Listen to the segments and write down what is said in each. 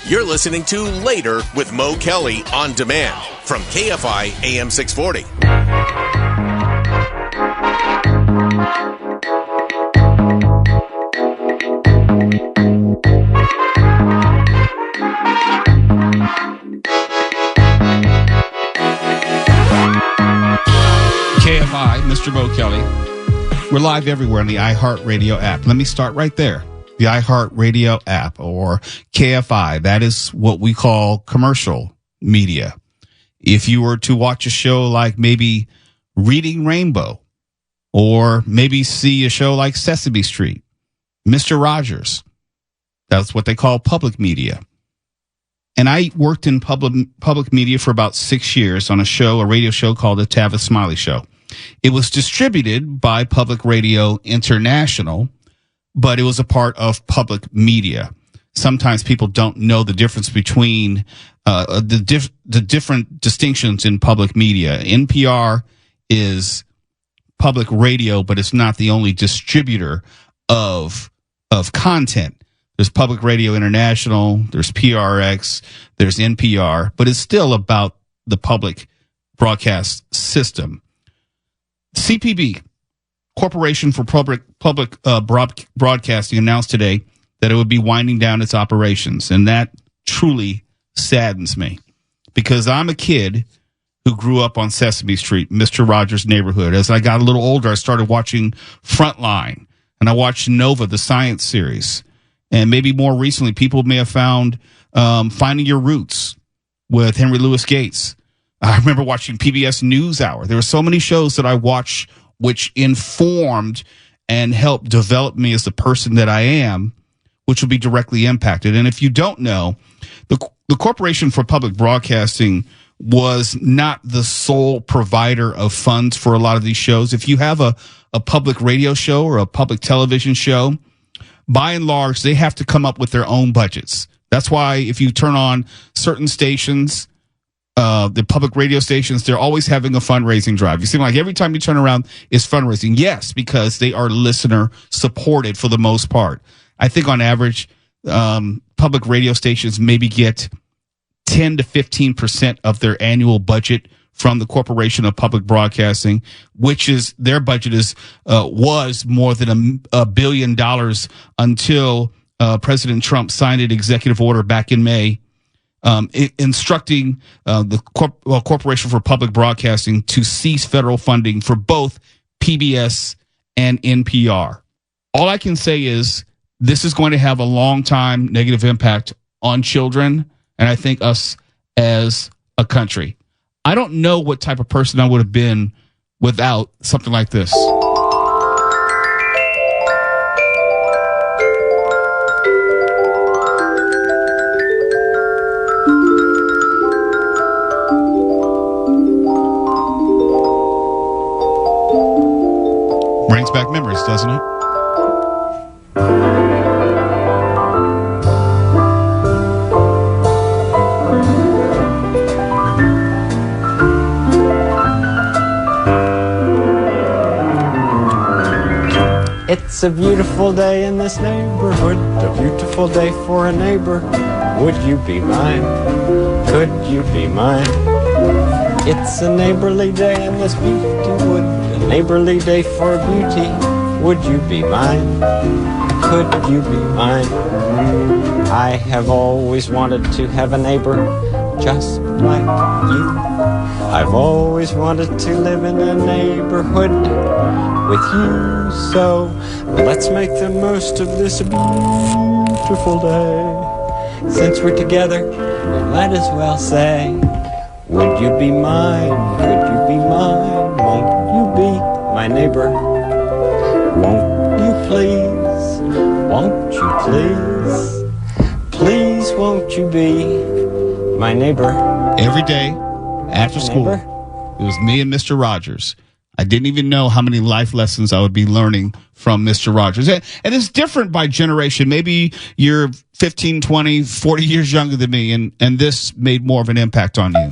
You're listening to Later with Mo Kelly on demand from KFI AM 640. KFI, Mr. Mo Kelly. We're live everywhere on the iHeartRadio app. Let me start right there. The iHeartRadio app, or KFI, that is what we call commercial media. If you were to watch a show like maybe Reading Rainbow, or maybe see a show like Sesame Street, Mr. Rogers, that's what they call public media. And I worked in public media for about 6 years on a radio show called The Tavis Smiley Show. It was distributed by Public Radio International, but it was a part of public media. Sometimes people don't know the difference between the different distinctions in public media. NPR is public radio, but it's not the only distributor of content. There's Public Radio International, there's PRX, there's NPR, but it's still about the public broadcast system. CPB, Corporation for Public Broadcasting, announced today that it would be winding down its operations, and that truly saddens me because I'm a kid who grew up on Sesame Street, Mr. Rogers' Neighborhood. As I got a little older, I started watching Frontline, and I watched Nova, the science series, and maybe more recently, people may have found Finding Your Roots with Henry Louis Gates. I remember watching PBS NewsHour. There were so many shows that I watched which informed and helped develop me as the person that I am, which will be directly impacted. And if you don't know, the Corporation for Public Broadcasting was not the sole provider of funds for a lot of these shows. If you have a public radio show or a public television show, by and large, they have to come up with their own budgets. That's why if you turn on certain stations, the public radio stations, they're always having a fundraising drive. You seem like every time you turn around is fundraising. Yes, because they are listener supported for the most part. I think on average, public radio stations maybe get 10 to 15% of their annual budget from the Corporation of Public Broadcasting, which is their budget was more than $1 billion until President Trump signed an executive order back in May, instructing the Corporation for Public Broadcasting to cease federal funding for both PBS and NPR. All I can say is this is going to have a long-time negative impact on children, and I think us as a country. I don't know what type of person I would have been without something like this. Brings back memories, doesn't it? It's a beautiful day in this neighborhood, a beautiful day for a neighbor. Would you be mine? Could you be mine? It's a neighborly day in this beauty wood, a neighborly day for beauty. Would you be mine? Could you be mine? I have always wanted to have a neighbor just like you. I've always wanted to live in a neighborhood with you, so let's make the most of this beautiful day. Since we're together, we might as well say, would you be mine? Could you be mine? Won't you be my neighbor? Won't you please? Won't you please? Please won't you be my neighbor? Every day after school, it was me and Mr. Rogers. I didn't even know how many life lessons I would be learning from Mr. Rogers. And it's different by generation. Maybe you're 15, 20, 40 years younger than me, and this made more of an impact on you.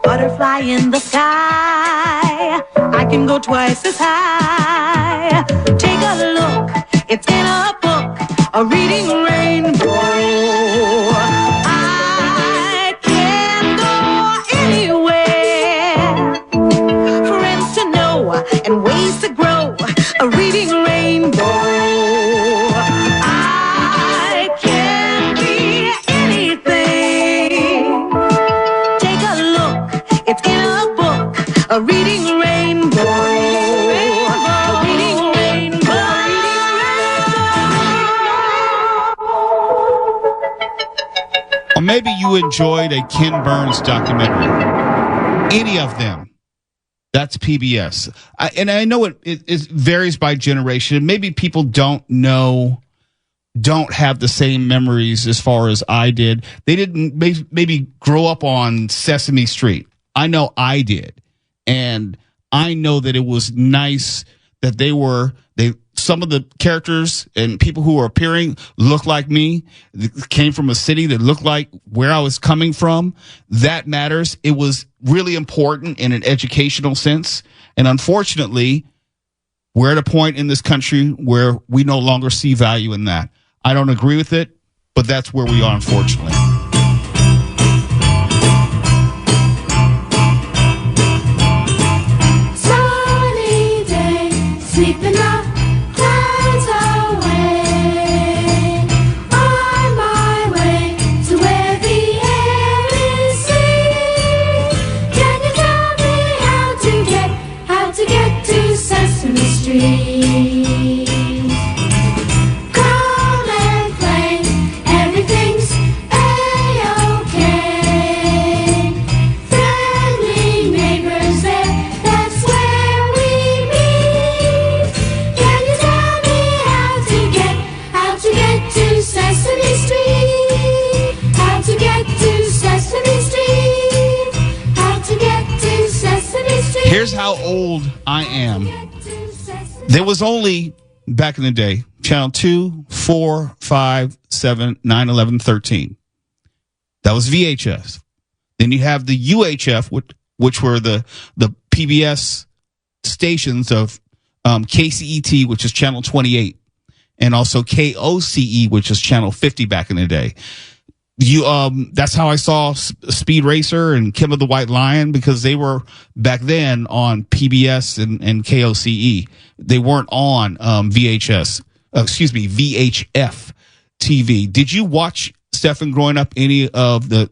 Butterfly in the sky, I can go twice as high. Take a look it's in a book, a reading rainbow. I can go anywhere, friends to know and ways to grow, a reading rainbow. I can be anything. Take a look, it's in a book, a reading rainbow. A reading rainbow. Or maybe you enjoyed a Ken Burns documentary. Any of them. That's PBS. And I know it varies by generation. Maybe people don't have the same memories as far as I did. They didn't maybe grow up on Sesame Street. I know I did. And I know that it was nice that some of the characters and people who were appearing looked like me, came from a city that looked like where I was coming from. That matters. It was really important in an educational sense. And unfortunately, we're at a point in this country where we no longer see value in that. I don't agree with it, but that's where we are, unfortunately. Sunny day, sleeping the clouds away. On my way to where the air is sweet. Can you tell me how to get to Sesame Street? Come and play, everything's A-okay. Friendly neighbors there, that's where we meet. Can you tell me how to get to Sesame Street? How to get to Sesame Street? How to get to Sesame Street? Here's how old I am. There was only, back in the day, channel 2, 4, 5, 7, 9, 11, 13. That was VHS. Then you have the UHF, which were the PBS stations of KCET, which is channel 28, and also KOCE, which is channel 50 back in the day. That's how I saw Speed Racer and Kim of the White Lion, because they were back then on PBS and KOCE. They weren't on VHF TV. Did you watch, Stefan, growing up, any of the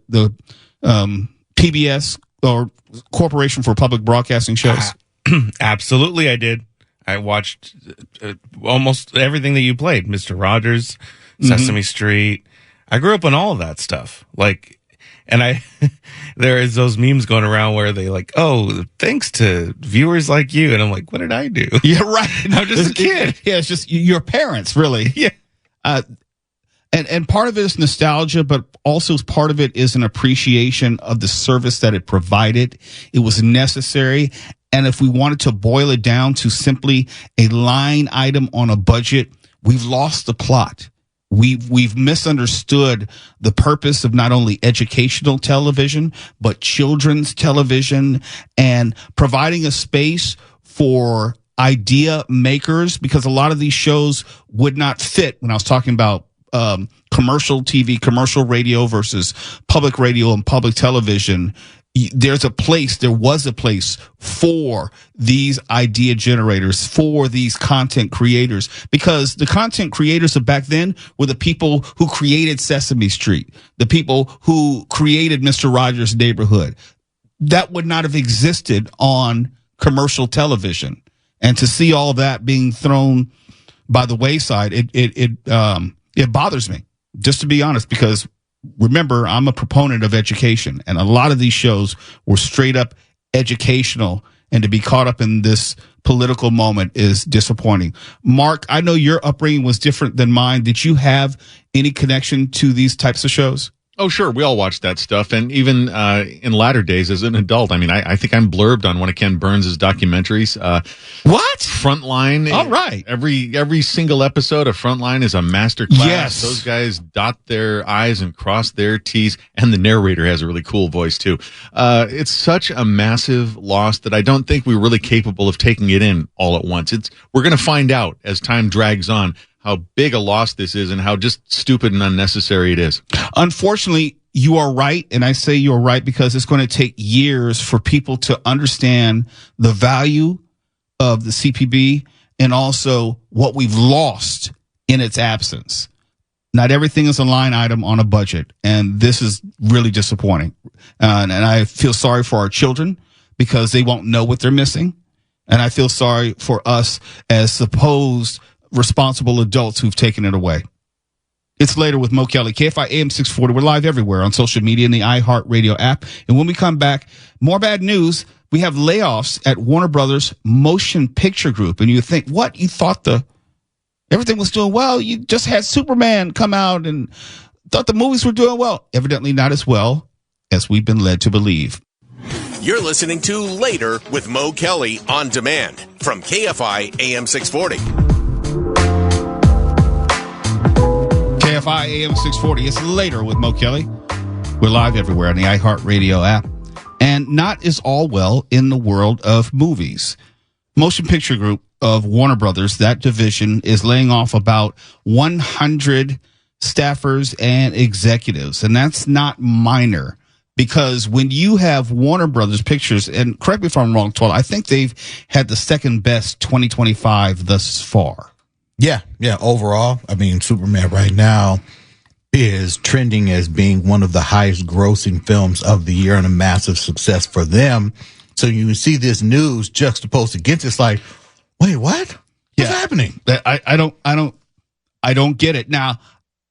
PBS or Corporation for Public Broadcasting shows? Absolutely, I did. I watched almost everything that you played. Mr. Rogers, Sesame Street. I grew up on all of that stuff. There is those memes going around where they oh, thanks to viewers like you. And I'm like, what did I do? Yeah, right. I'm just a kid. It's just your parents, really. Yeah. And part of it is nostalgia, but also part of it is an appreciation of the service that it provided. It was necessary. And if we wanted to boil it down to simply a line item on a budget, we've lost the plot. We've misunderstood the purpose of not only educational television, but children's television, and providing a space for idea makers, because a lot of these shows would not fit when I was talking about commercial TV, commercial radio versus public radio and public television. There was a place for these idea generators, for these content creators, because the content creators of back then were the people who created Sesame Street, the people who created Mr. Rogers' Neighborhood. That would not have existed on commercial television. And to see all that being thrown by the wayside, it bothers me, just to be honest, because remember, I'm a proponent of education, and a lot of these shows were straight up educational, and to be caught up in this political moment is disappointing. Mark, I know your upbringing was different than mine. Did you have any connection to these types of shows? Oh, sure. We all watched that stuff. And even in latter days as an adult, I mean, I think I'm blurbed on one of Ken Burns' documentaries. What? Frontline. All right. Every single episode of Frontline is a master class. Yes. Those guys dot their I's and cross their T's. And the narrator has a really cool voice, too. It's such a massive loss that I don't think we're really capable of taking it in all at once. We're going to find out as time drags on. how big a loss this is and how just stupid and unnecessary it is. Unfortunately, you are right. And I say you're right because it's going to take years for people to understand the value of the CPB and also what we've lost in its absence. Not everything is a line item on a budget. And this is really disappointing. And I feel sorry for our children because they won't know what they're missing. And I feel sorry for us as supposed responsible adults who've taken it away. It's Later with Mo Kelly, KFI AM 640. We're live everywhere on social media and the iHeartRadio app. And when we come back, more bad news. We have layoffs at Warner Brothers Motion Picture Group. And you think, what? You thought everything was doing well? You just had Superman come out and thought the movies were doing well. Evidently not as well as we've been led to believe. You're listening to Later with Mo Kelly on demand from KFI AM 640. KFI AM 640. It's Later with Mo Kelly. We're live everywhere on the iHeartRadio app. And not is all well in the world of movies. Motion Picture Group of Warner Brothers, that division, is laying off about 100 staffers and executives. And that's not minor. Because when you have Warner Brothers Pictures, and correct me if I'm wrong, Twala, I think they've had the second best 2025 thus far. Yeah. Overall, I mean, Superman right now is trending as being one of the highest grossing films of the year and a massive success for them. So you see this news juxtaposed against it's like, wait, what? What's happening? I don't get it. Now,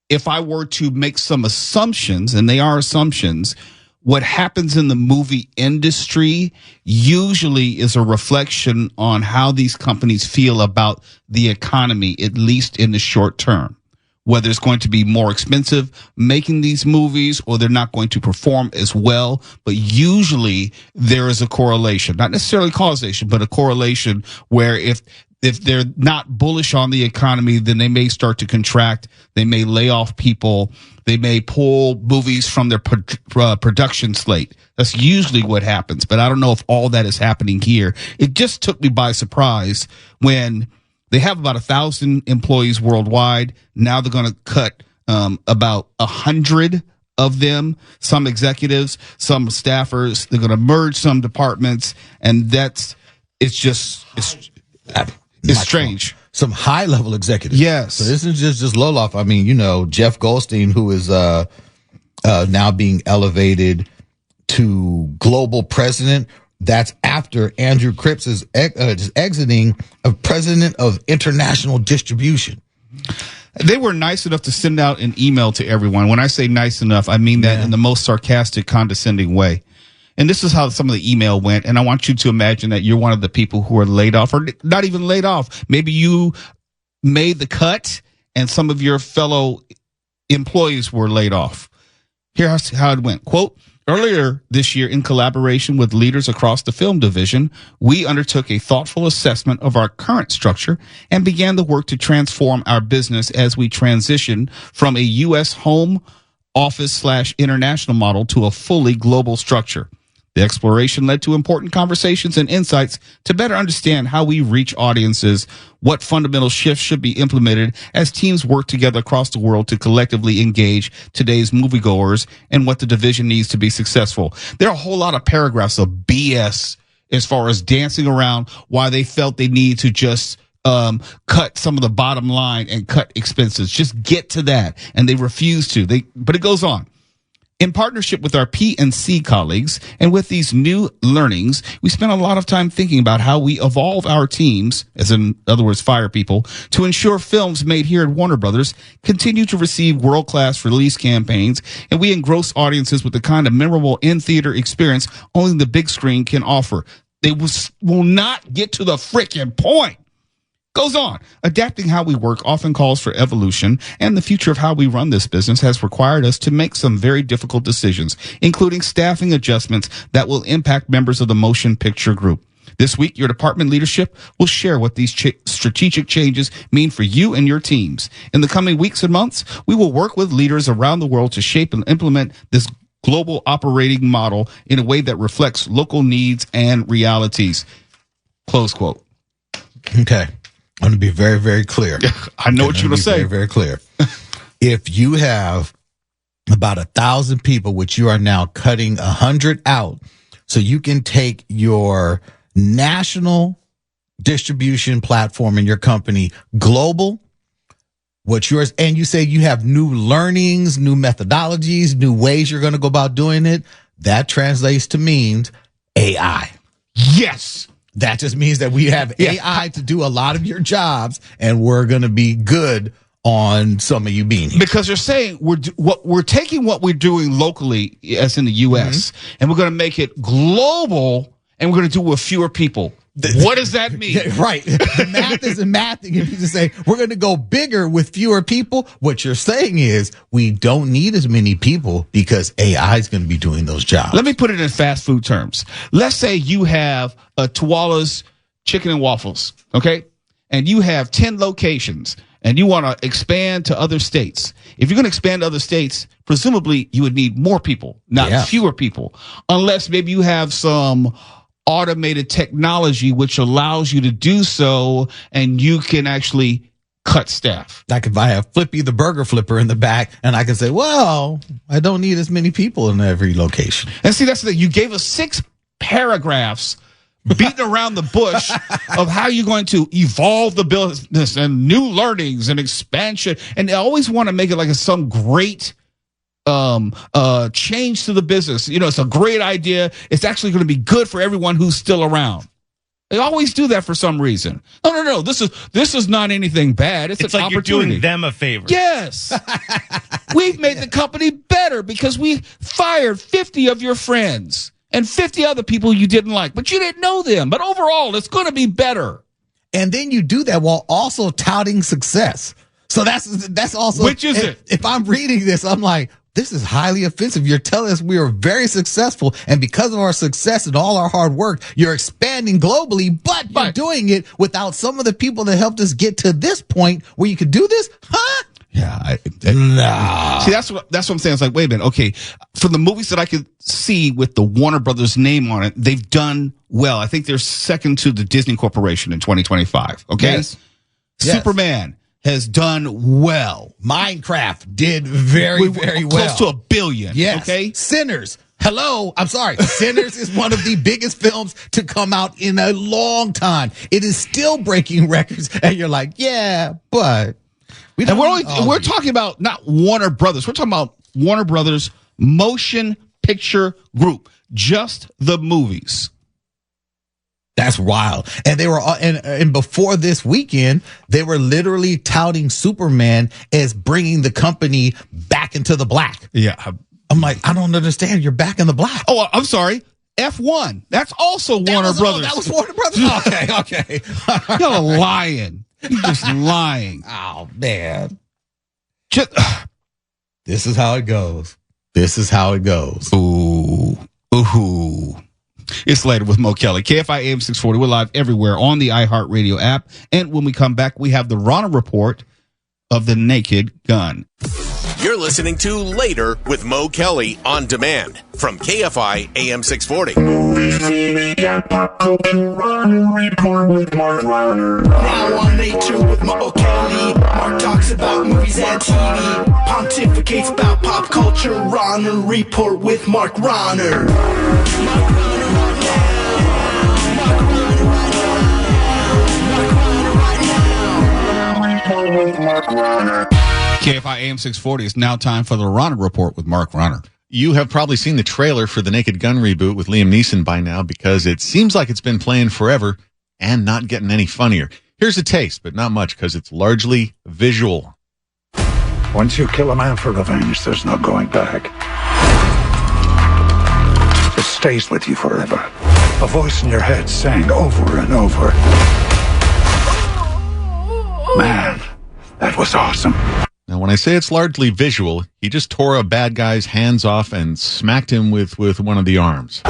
if I were to make some assumptions, and they are assumptions, what happens in the movie industry usually is a reflection on how these companies feel about the economy, at least in the short term. Whether it's going to be more expensive making these movies or they're not going to perform as well. But usually there is a correlation, not necessarily causation, but a correlation where if they're not bullish on the economy, then they may start to contract. They may lay off people. They may pull movies from their production slate. That's usually what happens. But I don't know if all that is happening here. It just took me by surprise when they have about 1,000 employees worldwide. Now they're going to cut about 100 of them, some executives, some staffers. They're going to merge some departments. And it's strange. Some high level executives. Yes. So this is just Loloff. I mean, Jeff Goldstein, who is now being elevated to global president. That's after Andrew Cripps is exiting as president of international distribution. They were nice enough to send out an email to everyone. When I say nice enough, I mean that in the most sarcastic, condescending way. And this is how some of the email went. And I want you to imagine that you're one of the people who are laid off, or not even laid off. Maybe you made the cut and some of your fellow employees were laid off. Here's how it went. Quote, earlier this year, in collaboration with leaders across the film division, we undertook a thoughtful assessment of our current structure and began the work to transform our business as we transition from a U.S. home office/international model to a fully global structure. The exploration led to important conversations and insights to better understand how we reach audiences, what fundamental shifts should be implemented as teams work together across the world to collectively engage today's moviegoers, and what the division needs to be successful. There are a whole lot of paragraphs of BS as far as dancing around why they felt they need to just cut some of the bottom line and cut expenses. Just get to that. And they refuse to. But it goes on. In partnership with our P&C colleagues and with these new learnings, we spent a lot of time thinking about how we evolve our teams, as in other words, fire people, to ensure films made here at Warner Brothers continue to receive world-class release campaigns, and we engross audiences with the kind of memorable in-theater experience only the big screen can offer. They will not get to the frickin' point. Goes on. Adapting how we work often calls for evolution, and the future of how we run this business has required us to make some very difficult decisions, including staffing adjustments that will impact members of the Motion Picture Group. This week, your department leadership will share what these strategic changes mean for you and your teams. In the coming weeks and months, we will work with leaders around the world to shape and implement this global operating model in a way that reflects local needs and realities. Close quote. Okay. I'm going to be very, very clear. I know what you're going to say. Very, very clear. If you have about 1,000 people, which you are now cutting 100 out, so you can take your national distribution platform in your company global, what's yours, and you say you have new learnings, new methodologies, new ways you're going to go about doing it, that translates to means AI. Yes. That just means that we have AI to do a lot of your jobs, and we're going to be good on some of you being here. Because they're saying we're taking what we're doing locally, as in the U.S., and we're going to make it global, and we're going to do it with fewer people. What does that mean? Right. The math isn't mathing. If you just say we're going to go bigger with fewer people, what you're saying is we don't need as many people because AI is going to be doing those jobs. Let me put it in fast food terms. Let's say you have a Tuala's Chicken and Waffles, okay? And you have 10 locations and you want to expand to other states. If you're going to expand to other states, presumably you would need more people, not fewer people, unless maybe you have some automated technology which allows you to do so, and you can actually cut staff. Like if I have Flippy the burger flipper in the back, and I can say, well, I don't need as many people in every location. And see, that's the thing. You gave us 6 paragraphs beating around the bush of how you're going to evolve the business and new learnings and expansion. And they always want to make it like it's some great change to the business. You know, it's a great idea. It's actually going to be good for everyone who's still around. They always do that for some reason. No. This is not anything bad. It's an like opportunity. You're doing them a favor. Yes. We've made the company better because we fired 50 of your friends and 50 other people you didn't like, but you didn't know them. But overall, it's going to be better. And then you do that while also touting success. So that's also, which is it? If I'm reading this, I'm like, this is highly offensive. You're telling us we are very successful, and because of our success and all our hard work, you're expanding globally, but you're doing it without some of the people that helped us get to this point where you could do this, huh? Yeah. No. See, that's what I'm saying. It's like, wait a minute. Okay. For the movies that I could see with the Warner Brothers name on it, they've done well. I think they're second to the Disney Corporation in 2025. Okay. Yes. Superman has done well. Minecraft did very well. Close to $1 billion. Yes. Okay. Sinners. Hello. I'm sorry. Sinners is one of the biggest films to come out in a long time. It is still breaking records. And you're like, yeah, but we're talking about not Warner Brothers. We're talking about Warner Brothers Motion Picture Group. Just the movies. That's wild. And they were, and before this weekend, they were literally touting Superman as bringing the company back into the black. Yeah. I'm like, I don't understand. You're back in the black. Oh, I'm sorry. F1. That's also Warner Brothers. That was Warner Brothers. Okay. You're lying. You're just lying. Oh, man. This is how it goes. Ooh. It's later with Mo Kelly. KFI AM 640. We're live everywhere on the iHeartRadio app. And when we come back, we have the Rahner report of the Naked Gun. You're listening to Later with Mo Kelly on demand from KFI AM 640. Now on Later with Mo Kelly, Mark talks about movies and TV, pontificates about pop culture. Rahner report with Mark Rahner. KFI AM 640. It's now time for the Rahner report with Mark Rahner. You have probably seen the trailer for the Naked Gun reboot with Liam Neeson by now because it seems like it's been playing forever and not getting any funnier. Here's a taste, but not much because it's largely visual. Once you kill a man for revenge, there's no going back. It stays with you forever. A voice in your head saying over and over, man, that was awesome. Now, when I say it's largely visual, he just tore a bad guy's hands off and smacked him with one of the arms.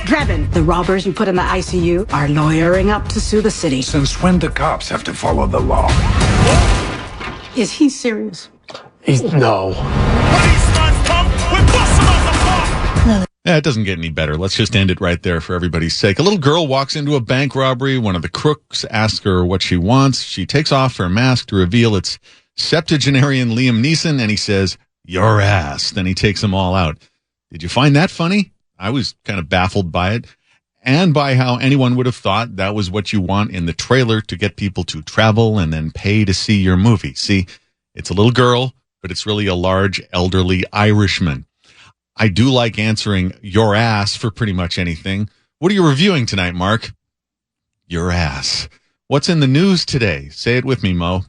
Drebin, the robbers you put in the ICU are lawyering up to sue the city. Since when do cops have to follow the law? Is he serious? No. Yeah, it doesn't get any better. Let's just end it right there for everybody's sake. A little girl walks into a bank robbery. One of the crooks asks her what she wants. She takes off her mask to reveal it's septuagenarian Liam Neeson, and he says, "Your ass." Then he takes them all out. Did you find that funny? I was kind of baffled by it, and by how anyone would have thought that was what you want in the trailer to get people to travel and then pay to see your movie. See, it's a little girl, but it's really a large, elderly Irishman. I do like answering your ass for pretty much anything. What are you reviewing tonight, Mark? Your ass. What's in the news today? Say it with me, Mo.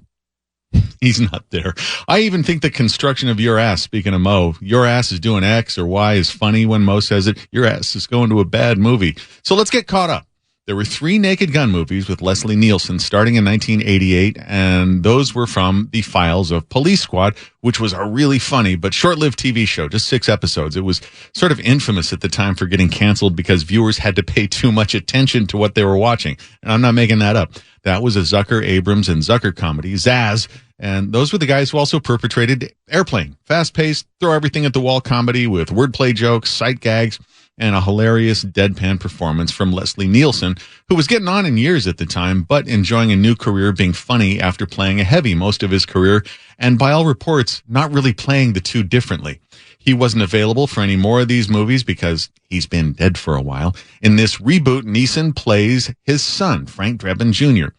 He's not there. I even think the construction of your ass, speaking of Mo, your ass is doing X or Y is funny when Mo says it. Your ass is going to a bad movie. So let's get caught up. There were 3 Naked Gun movies with Leslie Nielsen starting in 1988, and those were from the files of Police Squad, which was a really funny but short-lived TV show, just 6 episodes. It was sort of infamous at the time for getting canceled because viewers had to pay too much attention to what they were watching. And I'm not making that up. That was a Zucker, Abrams, and Zucker comedy, Zaz, and those were the guys who also perpetrated Airplane. Fast-paced, throw everything at the wall comedy with wordplay jokes, sight gags, and a hilarious deadpan performance from Leslie Nielsen, who was getting on in years at the time, but enjoying a new career being funny after playing a heavy most of his career, and by all reports, not really playing the two differently. He wasn't available for any more of these movies because he's been dead for a while. In this reboot, Neeson plays his son, Frank Drebin Jr.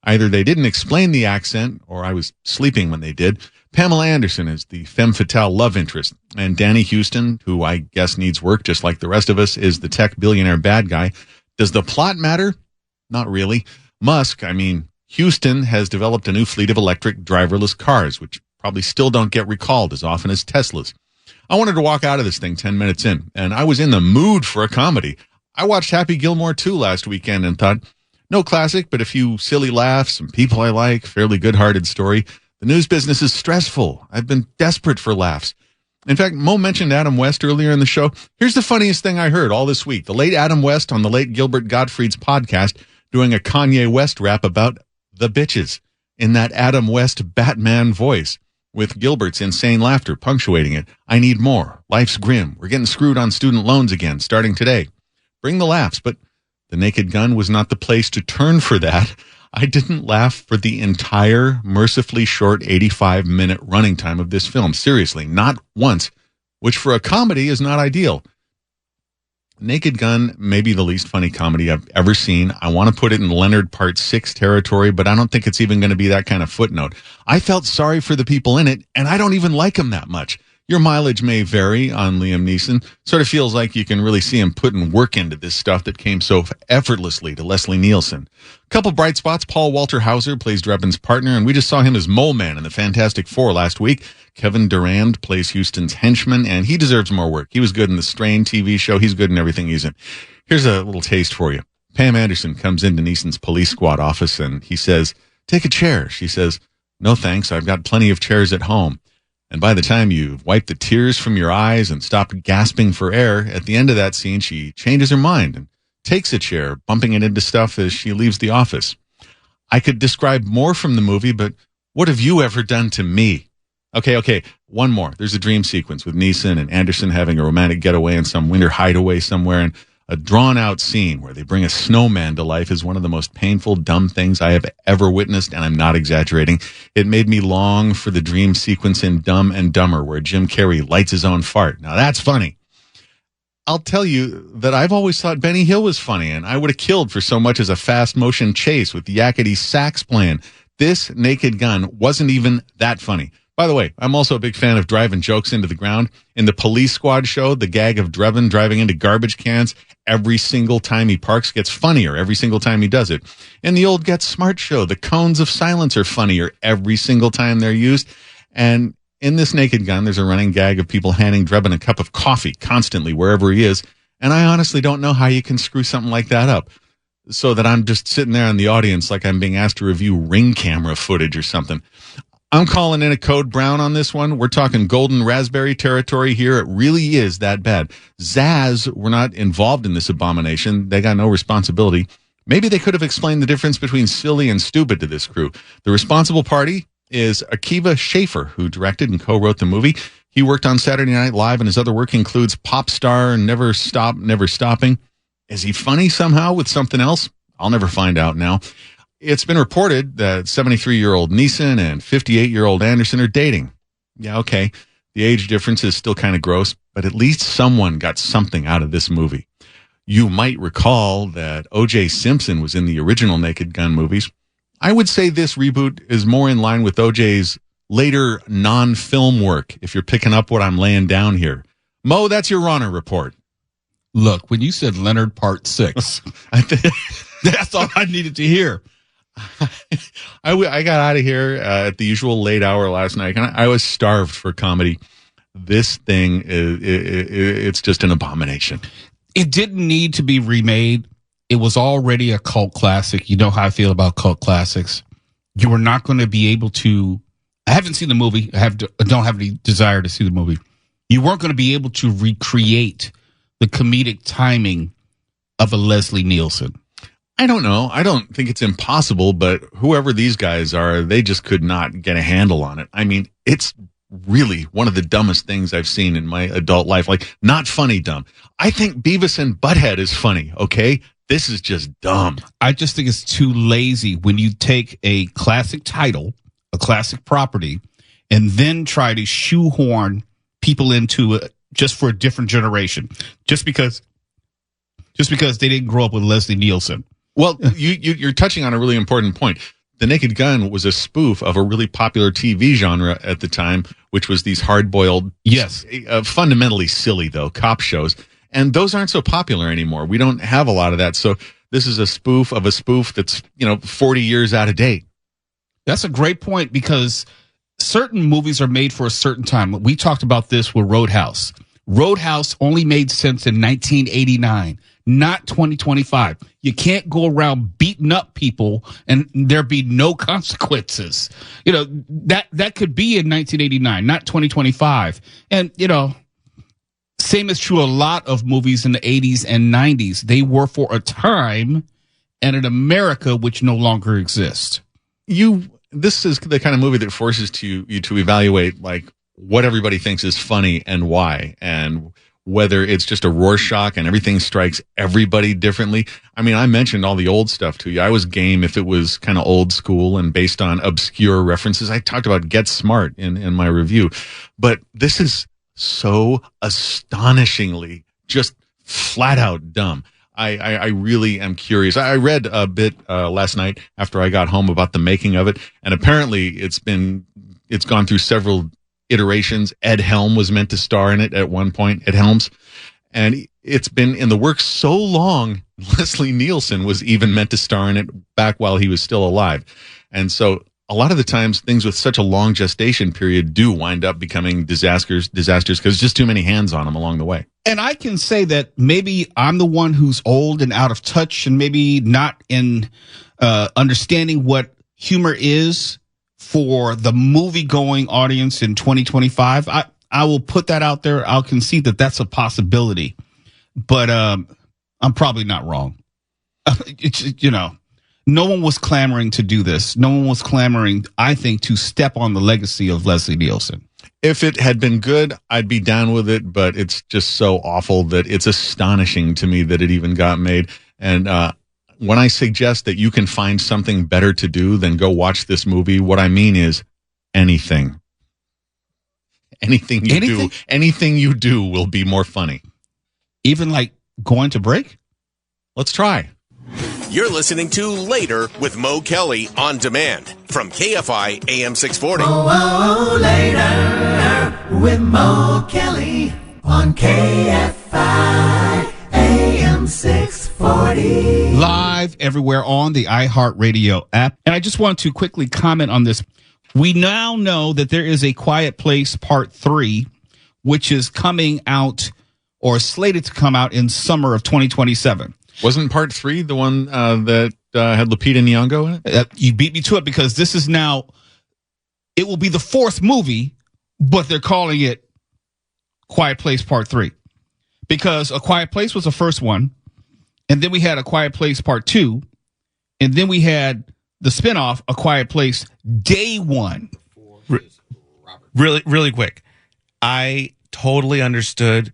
Either they didn't explain the accent, or I was sleeping when they did. Pamela Anderson is the femme fatale love interest, and Danny Houston, who I guess needs work just like the rest of us, is the tech billionaire bad guy. Does the plot matter? Not really. Houston has developed a new fleet of electric driverless cars, which probably still don't get recalled as often as Teslas. I wanted to walk out of this thing 10 minutes in, and I was in the mood for a comedy. I watched Happy Gilmore 2 last weekend and thought, no classic, but a few silly laughs, some people I like, fairly good-hearted story. The news business is stressful. I've been desperate for laughs. In fact, Mo mentioned Adam West earlier in the show. Here's the funniest thing I heard all this week. The late Adam West on the late Gilbert Gottfried's podcast doing a Kanye West rap about the bitches in that Adam West Batman voice with Gilbert's insane laughter punctuating it. I need more. Life's grim. We're getting screwed on student loans again starting today. Bring the laughs, but The Naked Gun was not the place to turn for that. I didn't laugh for the entire mercifully short 85-minute running time of this film. Seriously, not once, which for a comedy is not ideal. Naked Gun may be the least funny comedy I've ever seen. I want to put it in Leonard Part 6 territory, but I don't think it's even going to be that kind of footnote. I felt sorry for the people in it, and I don't even like them that much. Your mileage may vary on Liam Neeson. Sort of feels like you can really see him putting work into this stuff that came so effortlessly to Leslie Nielsen. A couple bright spots. Paul Walter Hauser plays Drebin's partner, and we just saw him as Mole Man in the Fantastic Four last week. Kevin Durand plays Houston's henchman, and he deserves more work. He was good in the Strain TV show. He's good in everything he's in. Here's a little taste for you. Pam Anderson comes into Neeson's police squad office, and he says, "Take a chair." She says, "No thanks, I've got plenty of chairs at home." And by the time you've wiped the tears from your eyes and stopped gasping for air, at the end of that scene, she changes her mind and takes a chair, bumping it into stuff as she leaves the office. I could describe more from the movie, but what have you ever done to me? Okay, one more. There's a dream sequence with Neeson and Anderson having a romantic getaway in some winter hideaway somewhere, and a drawn-out scene where they bring a snowman to life is one of the most painful, dumb things I have ever witnessed, and I'm not exaggerating. It made me long for the dream sequence in Dumb and Dumber where Jim Carrey lights his own fart. Now, that's funny. I'll tell you that I've always thought Benny Hill was funny, and I would have killed for so much as a fast-motion chase with the yakety sax playing. This Naked Gun wasn't even that funny. By the way, I'm also a big fan of driving jokes into the ground. In the Police Squad show, the gag of Drebin driving into garbage cans every single time he parks gets funnier every single time he does it. In the old Get Smart show, the cones of silence are funnier every single time they're used. And in this Naked Gun, there's a running gag of people handing Drebin a cup of coffee constantly wherever he is. And I honestly don't know how you can screw something like that up so that I'm just sitting there in the audience like I'm being asked to review Ring camera footage or something. I'm calling in a code brown on this one. We're talking golden raspberry territory here. It really is that bad. Zaz were not involved in this abomination. They got no responsibility. Maybe they could have explained the difference between silly and stupid to this crew. The responsible party is Akiva Schaffer, who directed and co-wrote the movie. He worked on Saturday Night Live, and his other work includes Pop Star, Never Stop, Never Stopping. Is he funny somehow with something else? I'll never find out now. It's been reported that 73-year-old Neeson and 58-year-old Anderson are dating. Yeah, okay. The age difference is still kind of gross, but at least someone got something out of this movie. You might recall that O.J. Simpson was in the original Naked Gun movies. I would say this reboot is more in line with O.J.'s later non-film work, if you're picking up what I'm laying down here. Mo, that's your Rahner report. Look, when you said Leonard Part 6, that's all I needed to hear. I got out of here at the usual late hour last night, and I was starved for comedy. This thing, it's just an abomination. It didn't need to be remade. It was already a cult classic. You know how I feel about cult classics. You were not going to be able to. I haven't seen the movie. I don't have any desire to see the movie. You weren't going to be able to recreate the comedic timing of a Leslie Nielsen. I don't know. I don't think it's impossible, but whoever these guys are, they just could not get a handle on it. I mean, it's really one of the dumbest things I've seen in my adult life. Like, not funny dumb. I think Beavis and Butthead is funny, okay? This is just dumb. I just think it's too lazy when you take a classic title, a classic property, and then try to shoehorn people into it just for a different generation. Just because they didn't grow up with Leslie Nielsen. Well, you're touching on a really important point. The Naked Gun was a spoof of a really popular TV genre at the time, which was these hard-boiled, yes, fundamentally silly, though, cop shows. And those aren't so popular anymore. We don't have a lot of that. So this is a spoof of a spoof that's, 40 years out of date. That's a great point, because certain movies are made for a certain time. We talked about this with Roadhouse. Roadhouse only made sense in 1989. Not 2025. You can't go around beating up people and there be no consequences. That could be in 1989, not 2025. And, same is true a lot of movies in the 80s and 90s. They were for a time and an America which no longer exists. This is the kind of movie that forces you to evaluate, like, what everybody thinks is funny and why, and whether it's just a Rorschach and everything strikes everybody differently. I mean, I mentioned all the old stuff to you. I was game if it was kind of old school and based on obscure references. I talked about Get Smart in my review. But this is so astonishingly just flat out dumb. I really am curious. I read a bit last night after I got home about the making of it, and apparently it's gone through several iterations. Ed Helm was meant to star in it at one point, Ed Helms, and it's been in the works so long. Leslie Nielsen was even meant to star in it back while he was still alive. And so a lot of the times things with such a long gestation period do wind up becoming disasters because there's just too many hands on them along the way. And I can say that maybe I'm the one who's old and out of touch and maybe not in understanding what humor is for the movie-going audience in 2025. I will put that out there. I'll concede that that's a possibility, but I'm probably not wrong. No one was clamoring to do this. No one was clamoring, I think, to step on the legacy of Leslie Nielsen. If it had been good, I'd be down with it, but it's just so awful that it's astonishing to me that it even got made. And when I suggest that you can find something better to do than go watch this movie, what I mean is anything. Anything you do will be more funny. Even like going to break? Let's try. You're listening to Later with Mo Kelly on demand from KFI AM 640. Later with Mo Kelly on KFI AM 640. Live everywhere on the iHeartRadio app. And I just want to quickly comment on this. We now know that there is a Quiet Place Part 3, which is coming out or slated to come out in summer of 2027. Wasn't Part 3 the one that had Lupita Nyong'o in it? You beat me to it, because this is now, it will be the fourth movie, but they're calling it Quiet Place Part 3. Because A Quiet Place was the first one, and then we had A Quiet Place Part 2, and then we had the spinoff, A Quiet Place Day 1. Really, really quick. I totally understood.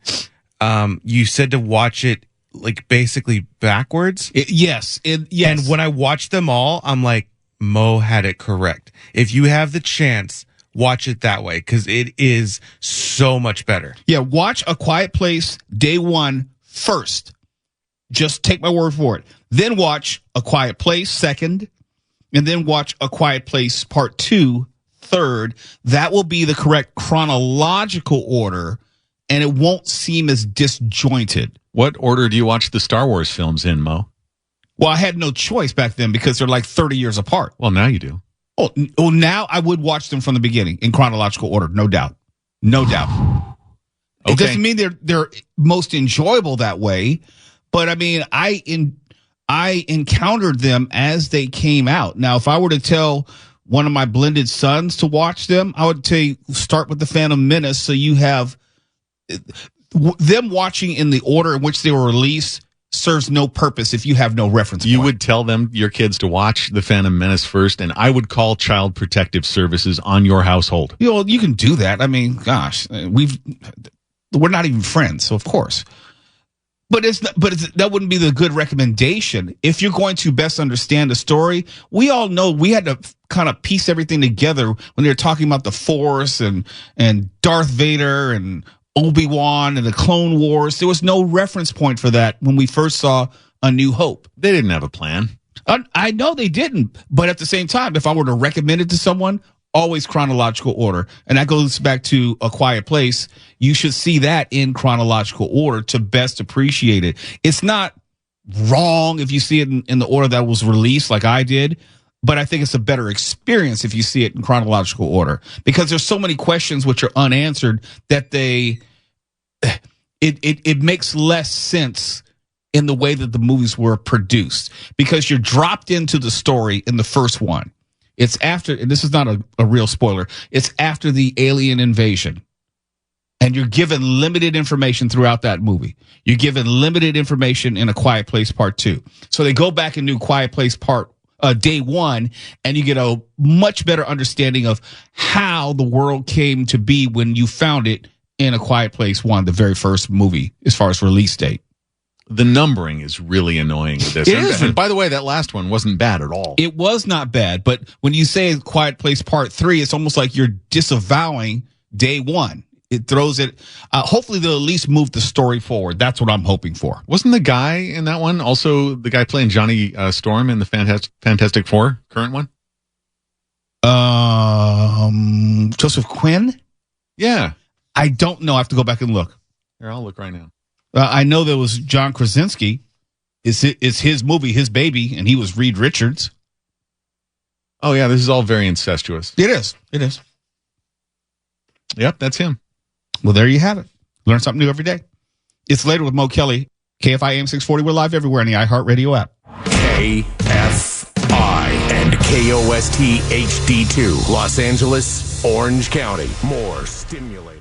You said to watch it like basically backwards. Yes. And when I watched them all, I'm like, Mo had it correct. If you have the chance, watch it that way because it is so much better. Yeah, watch A Quiet Place Day 1 first. Just take my word for it. Then watch A Quiet Place second, and then watch A Quiet Place Part 2 third. That will be the correct chronological order, and it won't seem as disjointed. What order do you watch the Star Wars films in, Mo? Well, I had no choice back then because they're like 30 years apart. Well, now you do. Oh, now I would watch them from the beginning in chronological order, no doubt. No doubt. Okay. It doesn't mean they're most enjoyable that way, but I mean, I encountered them as they came out. Now, if I were to tell one of my blended sons to watch them, I would say start with The Phantom Menace so you have them watching in the order in which they were released serves no purpose if you have no reference point. You would tell them, your kids, to watch The Phantom Menace first, and I would call Child Protective Services on your household. You know, you can do that. I mean, gosh, we're not even friends, so of course. But that wouldn't be the good recommendation. If you're going to best understand the story, we all know we had to kind of piece everything together when they were talking about the Force and Darth Vader and Obi-Wan and the Clone Wars. There was no reference point for that when we first saw A New Hope. They didn't have a plan. I know they didn't, but at the same time, if I were to recommend it to someone, always chronological order. And that goes back to A Quiet Place. You should see that in chronological order to best appreciate it. It's not wrong if you see it in the order that was released like I did, but I think it's a better experience if you see it in chronological order because there's so many questions which are unanswered that it makes less sense in the way that the movies were produced because you're dropped into the story in the first one. It's after, and this is not a real spoiler, it's after the alien invasion. And you're given limited information throughout that movie. You're given limited information in A Quiet Place Part 2. So they go back and do Quiet Place Day 1, and you get a much better understanding of how the world came to be when you found it in A Quiet Place 1, the very first movie, as far as release date. The numbering is really annoying with this. It is. And by the way, that last one wasn't bad at all. It was not bad, but when you say Quiet Place Part 3, it's almost like you're disavowing Day 1. It throws it. Hopefully, they'll at least move the story forward. That's what I'm hoping for. Wasn't the guy in that one also the guy playing Johnny Storm in the Fantastic Four, current one? Joseph Quinn? Yeah. I don't know. I have to go back and look. Here, I'll look right now. I know there was John Krasinski. It's his movie, his baby, and he was Reed Richards. Oh, yeah, this is all very incestuous. It is. It is. Yep, that's him. Well, there you have it. Learn something new every day. It's Later with Mo Kelly. KFI AM 640. We're live everywhere on the iHeartRadio app. KFI and KOST HD2, Los Angeles, Orange County. More stimulating.